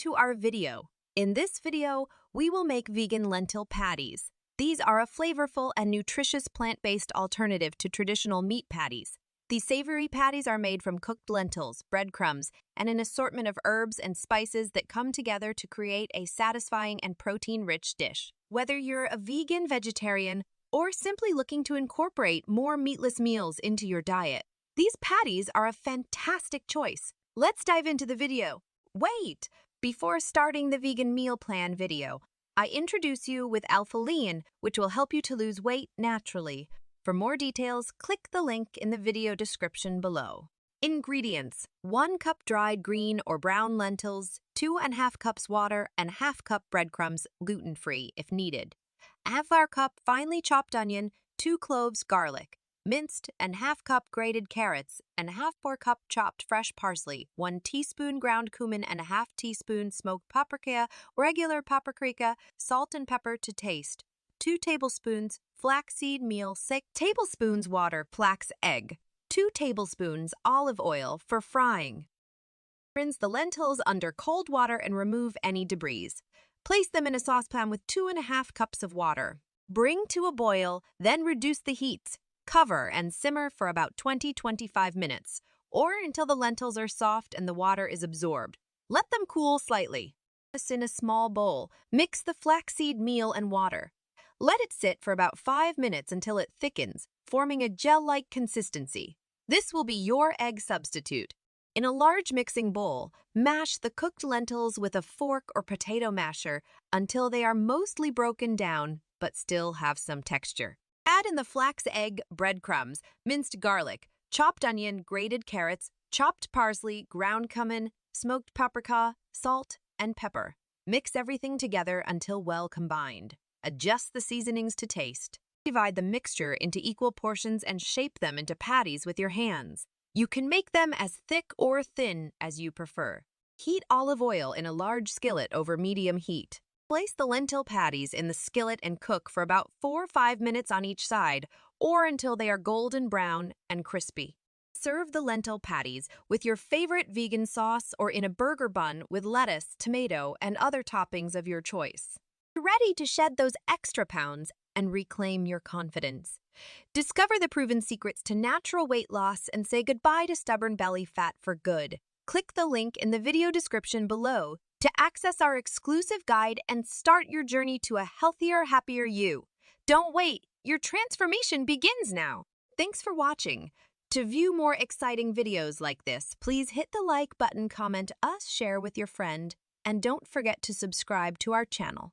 to our video. In this video, we will make vegan lentil patties. These are a flavorful and nutritious plant-based alternative to traditional meat patties. These savory patties are made from cooked lentils, breadcrumbs, and an assortment of herbs and spices that come together to create a satisfying and protein-rich dish. Whether you're a vegan, vegetarian, or simply looking to incorporate more meatless meals into your diet, these patties are a fantastic choice. Let's dive into the video. Wait! Before starting the vegan meal plan video, I introduce you with alpha-liin, which will help you to lose weight naturally. For more details, click the link in the video description below. Ingredients: 1 cup dried green or brown lentils, 2½ cups water, and ½ cup breadcrumbs, gluten-free if needed. ½ cup finely chopped onion, 2 cloves garlic, minced, and ½ cup grated carrots, and ½ cup chopped fresh parsley, 1 teaspoon ground cumin, and ½ teaspoon smoked paprika, regular paprika, salt and pepper to taste, 2 tablespoons flaxseed meal, 6 tablespoons water, flax egg, 2 tablespoons olive oil for frying. Rinse the lentils under cold water and remove any debris. Place them in a saucepan with 2½ cups of water. Bring to a boil, then reduce the heat. Cover and simmer for about 20-25 minutes, or until the lentils are soft and the water is absorbed. Let them cool slightly. In a small bowl, mix the flaxseed meal and water. Let it sit for about 5 minutes until it thickens, forming a gel-like consistency. This will be your egg substitute. In a large mixing bowl, mash the cooked lentils with a fork or potato masher until they are mostly broken down but still have some texture. Add in the flax egg, breadcrumbs, minced garlic, chopped onion, grated carrots, chopped parsley, ground cumin, smoked paprika, salt, and pepper. Mix everything together until well combined. Adjust the seasonings to taste. Divide the mixture into equal portions and shape them into patties with your hands. You can make them as thick or thin as you prefer. Heat olive oil in a large skillet over medium heat. Place the lentil patties in the skillet and cook for about 4 or 5 minutes on each side, or until they are golden brown and crispy. Serve the lentil patties with your favorite vegan sauce or in a burger bun with lettuce, tomato, and other toppings of your choice. You're ready to shed those extra pounds and reclaim your confidence. Discover the proven secrets to natural weight loss and say goodbye to stubborn belly fat for good. Click the link in the video description below to access our exclusive guide and start your journey to a healthier, happier you. Don't wait, your transformation begins now. Thanks for watching. To view more exciting videos like this, please hit the like button, comment us, share with your friend, and don't forget to subscribe to our channel.